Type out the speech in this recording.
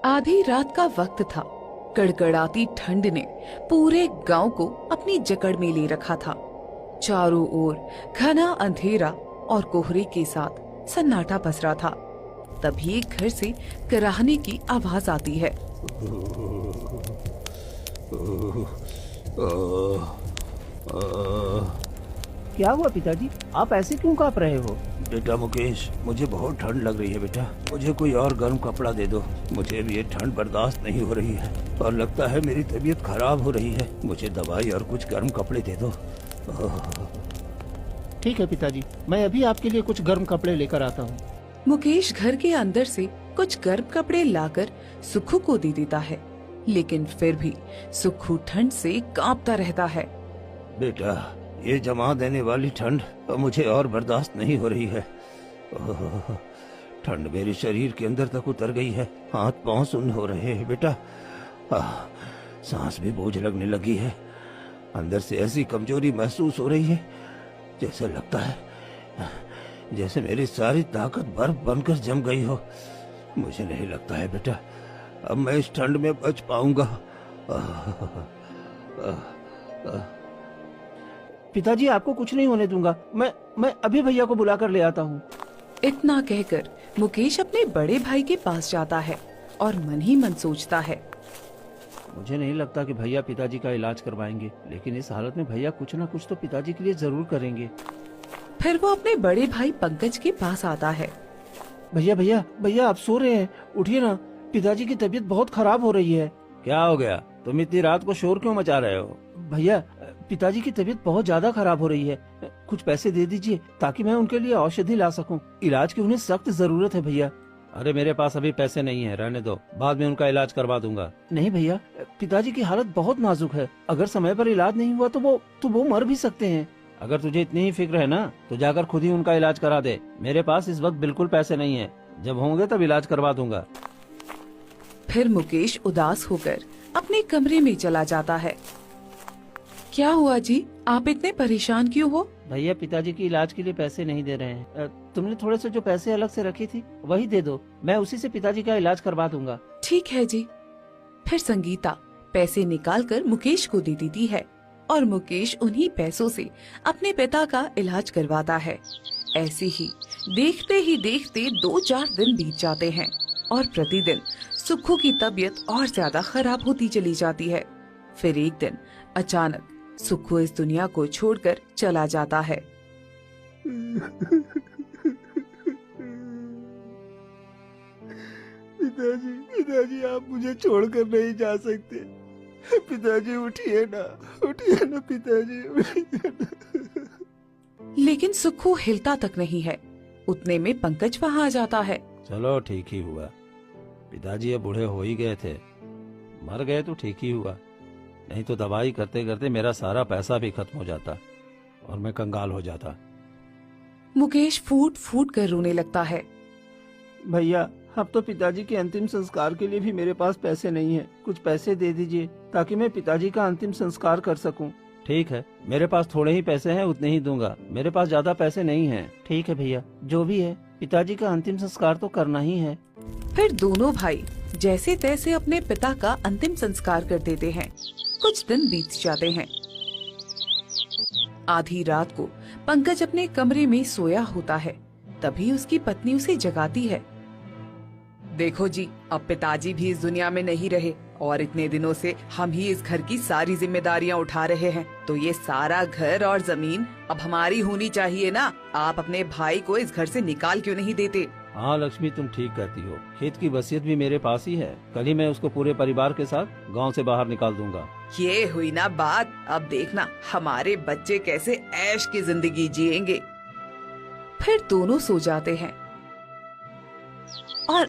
आधी रात का वक्त था। कड़कड़ाती ठंड ने पूरे गांव को अपनी जकड़ में ले रखा था। चारों ओर घना अंधेरा और कोहरे के साथ सन्नाटा पसरा था। तभी एक घर से कराहने की आवाज आती है। क्या हुआ पिताजी, आप ऐसे क्यों कांप रहे हो? बेटा मुकेश, मुझे बहुत ठंड लग रही है बेटा। मुझे कोई और गर्म कपड़ा दे दो। मुझे भी ये ठंड बर्दाश्त नहीं हो रही है और लगता है मेरी तबीयत खराब हो रही है। मुझे दवाई और कुछ गर्म कपड़े दे दो। ठीक है पिताजी, मैं अभी आपके लिए कुछ गर्म कपड़े लेकर आता हूँ। मुकेश घर के अंदर से कुछ गर्म कपड़े लाकर सुखू को दे देता है, लेकिन फिर भी सुखू ठंड से कांपता रहता है। बेटा, ये जमा देने वाली ठंड मुझे और बर्दाश्त नहीं हो रही है। ठंड मेरे शरीर के अंदर तक उतर गई है। हाथ पांव सुन्न हो रहे हैं बेटा। सांस भी बोझ लगने लगी है। अंदर से ऐसी कमजोरी महसूस हो रही है, जैसे लगता है जैसे मेरी सारी ताकत बर्फ बनकर जम गई हो। मुझे नहीं लगता है बेटा अब मैं इस ठंड में बच पाऊंगा। पिताजी, आपको कुछ नहीं होने दूंगा। मैं अभी भैया को बुला कर ले आता हूँ। इतना कहकर मुकेश अपने बड़े भाई के पास जाता है और मन ही मन सोचता है, मुझे नहीं लगता कि भैया पिताजी का इलाज करवाएंगे, लेकिन इस हालत में भैया कुछ न कुछ तो पिताजी के लिए जरूर करेंगे। फिर वो अपने बड़े भाई पंकज के पास आता है। भैया भैया भैया, आप सो रहे हैं? उठिए ना, पिताजी की तबीयत बहुत खराब हो रही है। क्या हो गया? तुम इतनी रात को शोर क्यों मचा रहे हो? भैया, पिताजी की तबीयत बहुत ज्यादा खराब हो रही है। कुछ पैसे दे दीजिए ताकि मैं उनके लिए औषधि ला सकूं। इलाज की उन्हें सख्त जरूरत है भैया। अरे मेरे पास अभी पैसे नहीं है, रहने दो, बाद में उनका इलाज करवा दूंगा। नहीं भैया, पिताजी की हालत बहुत नाजुक है। अगर समय पर इलाज नहीं हुआ तो वो मर भी सकते हैं। अगर तुझे इतनी ही फिक्र है ना तो जाकर खुद ही उनका इलाज करा दे। मेरे पास इस वक्त बिल्कुल पैसे नहीं है, जब होंगे तब इलाज करवा दूंगा। फिर मुकेश उदास होकर अपने कमरे में चला जाता है। क्या हुआ जी, आप इतने परेशान क्यों हो? भैया, पिताजी की इलाज के लिए पैसे नहीं दे रहे हैं। तुमने थोड़े से जो पैसे अलग से रखी थी वही दे दो, मैं उसी से पिताजी का इलाज करवा दूंगा। ठीक है जी। फिर संगीता पैसे निकालकर मुकेश को दे देती है और मुकेश उन्हीं पैसों से अपने पिता का इलाज करवाता है। ऐसे ही देखते ही देखते 2-4 दिन बीत जाते हैं और प्रतिदिन सुखू की तबीयत और ज्यादा खराब होती चली जाती है। फिर एक दिन अचानक सुखू इस दुनिया को छोड़कर चला जाता है। पिताजी, आप मुझे छोड़कर नहीं जा सकते। पिताजी, उठिए ना पिताजी, उठिए ना। लेकिन सुखू हिलता तक नहीं है। उतने में पंकज वहाँ आ जाता है। चलो ठीक ही हुआ, पिताजी अब बूढ़े हो ही गए थे। मर गए तो ठीक ही हुआ, नहीं तो दवाई करते करते मेरा सारा पैसा भी खत्म हो जाता और मैं कंगाल हो जाता। मुकेश फूट फूट कर रोने लगता है। भैया, अब तो पिताजी के अंतिम संस्कार के लिए भी मेरे पास पैसे नहीं है। कुछ पैसे दे दीजिए ताकि मैं पिताजी का अंतिम संस्कार कर सकूं। ठीक है, मेरे पास थोड़े ही पैसे हैं, उतने ही दूंगा। मेरे पास ज्यादा पैसे नहीं हैं। ठीक है भैया, जो भी है, पिताजी का अंतिम संस्कार तो करना ही है। फिर दोनों भाई जैसे तैसे अपने पिता का अंतिम संस्कार कर देते हैं। कुछ दिन बीत जाते हैं। आधी रात को पंकज अपने कमरे में सोया होता है। तभी उसकी पत्नी उसे जगाती है। देखो जी, अब पिताजी भी इस दुनिया में नहीं रहे और इतने दिनों से हम ही इस घर की सारी जिम्मेदारियां उठा रहे हैं, तो ये सारा घर और जमीन अब हमारी होनी चाहिए ना। आप अपने भाई को इस घर से निकाल क्यों नहीं देते? हाँ लक्ष्मी, तुम ठीक कहती हो। खेत की वसीयत भी मेरे पास ही है। कल ही मैं उसको पूरे परिवार के साथ गांव से बाहर निकाल दूंगा। ये हुई ना बात। अब देखना हमारे बच्चे कैसे ऐश की जिंदगी जिएंगे। फिर दोनों सो जाते हैं और